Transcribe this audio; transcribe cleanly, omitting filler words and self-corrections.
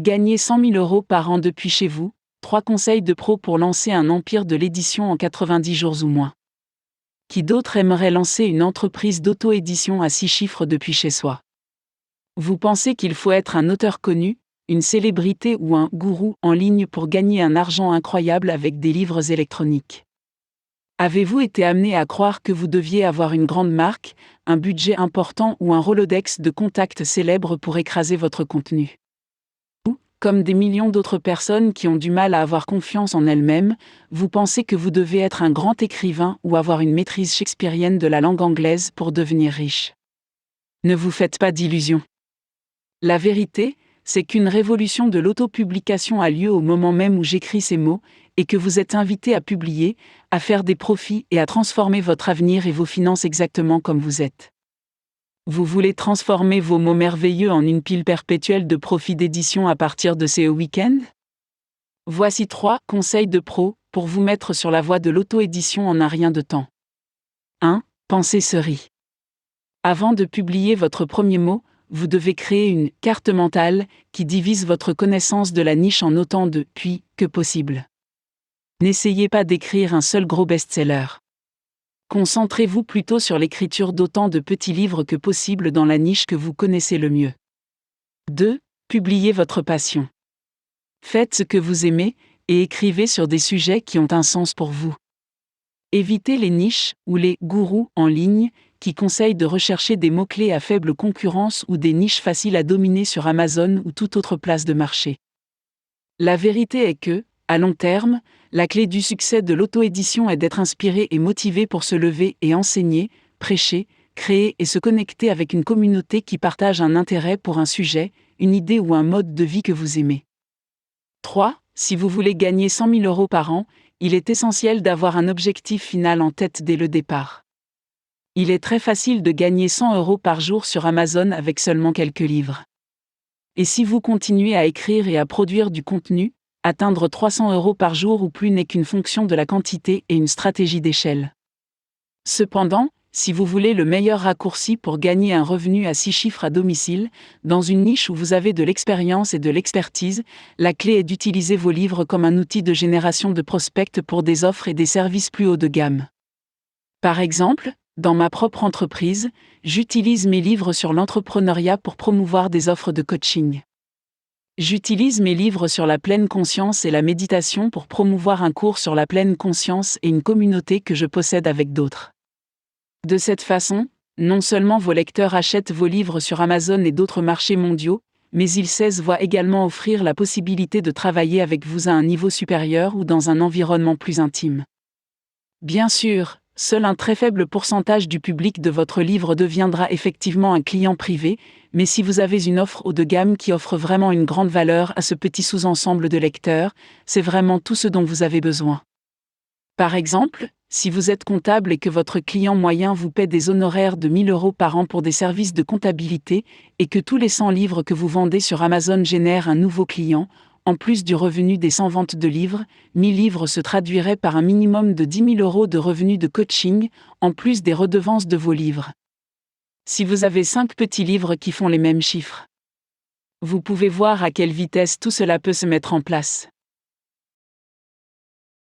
Gagnez 100 000 € par an depuis chez vous, 3 conseils de pro pour lancer un empire de l'édition en 90 jours ou moins. Qui d'autre aimerait lancer une entreprise d'auto-édition à 6 chiffres depuis chez soi? Vous pensez qu'il faut être un auteur connu, une célébrité ou un gourou en ligne pour gagner un argent incroyable avec des livres électroniques? Avez-vous été amené à croire que vous deviez avoir une grande marque, un budget important ou un Rolodex de contacts célèbres pour écraser votre contenu? Ou, comme des millions d'autres personnes qui ont du mal à avoir confiance en elles-mêmes, vous pensez que vous devez être un grand écrivain ou avoir une maîtrise shakespearienne de la langue anglaise pour devenir riche? Ne vous faites pas d'illusions. La vérité, c'est qu'une révolution de l'autopublication a lieu au moment même où j'écris ces mots, et que vous êtes invité à publier, à faire des profits et à transformer votre avenir et vos finances exactement comme vous êtes. Vous voulez transformer vos mots merveilleux en une pile perpétuelle de profits d'édition à partir de ces week-ends? Voici 3 conseils de pro pour vous mettre sur la voie de l'auto-édition en un rien de temps. 1. Pensez série. Avant de publier votre premier mot, vous devez créer une carte mentale qui divise votre connaissance de la niche en autant de « puis » que possible. N'essayez pas d'écrire un seul gros best-seller. Concentrez-vous plutôt sur l'écriture d'autant de petits livres que possible dans la niche que vous connaissez le mieux. 2. Publiez votre passion. Faites ce que vous aimez et écrivez sur des sujets qui ont un sens pour vous. Évitez les niches ou les gourous en ligne qui conseillent de rechercher des mots-clés à faible concurrence ou des niches faciles à dominer sur Amazon ou toute autre place de marché. La vérité est que, à long terme, la clé du succès de l'auto-édition est d'être inspiré et motivé pour se lever et enseigner, prêcher, créer et se connecter avec une communauté qui partage un intérêt pour un sujet, une idée ou un mode de vie que vous aimez. 3. Si vous voulez gagner 100 000 € par an, il est essentiel d'avoir un objectif final en tête dès le départ. Il est très facile de gagner 100 € par jour sur Amazon avec seulement quelques livres. Et si vous continuez à écrire et à produire du contenu, atteindre 300 € par jour ou plus n'est qu'une fonction de la quantité et une stratégie d'échelle. Cependant, si vous voulez le meilleur raccourci pour gagner un revenu à 6 chiffres à domicile, dans une niche où vous avez de l'expérience et de l'expertise, la clé est d'utiliser vos livres comme un outil de génération de prospects pour des offres et des services plus haut de gamme. Par exemple, dans ma propre entreprise, j'utilise mes livres sur l'entrepreneuriat pour promouvoir des offres de coaching. J'utilise mes livres sur la pleine conscience et la méditation pour promouvoir un cours sur la pleine conscience et une communauté que je possède avec d'autres. De cette façon, non seulement vos lecteurs achètent vos livres sur Amazon et d'autres marchés mondiaux, mais ils se voient également offrir la possibilité de travailler avec vous à un niveau supérieur ou dans un environnement plus intime. Bien sûr, seul un très faible pourcentage du public de votre livre deviendra effectivement un client privé, mais si vous avez une offre haut de gamme qui offre vraiment une grande valeur à ce petit sous-ensemble de lecteurs, c'est vraiment tout ce dont vous avez besoin. Par exemple, si vous êtes comptable et que votre client moyen vous paie des honoraires de 1 000 € par an pour des services de comptabilité, et que tous les 100 livres que vous vendez sur Amazon génèrent un nouveau client, en plus du revenu des 100 ventes de livres, 1000 livres se traduiraient par un minimum de 10 000 € de revenus de coaching, en plus des redevances de vos livres. Si vous avez 5 petits livres qui font les mêmes chiffres, vous pouvez voir à quelle vitesse tout cela peut se mettre en place.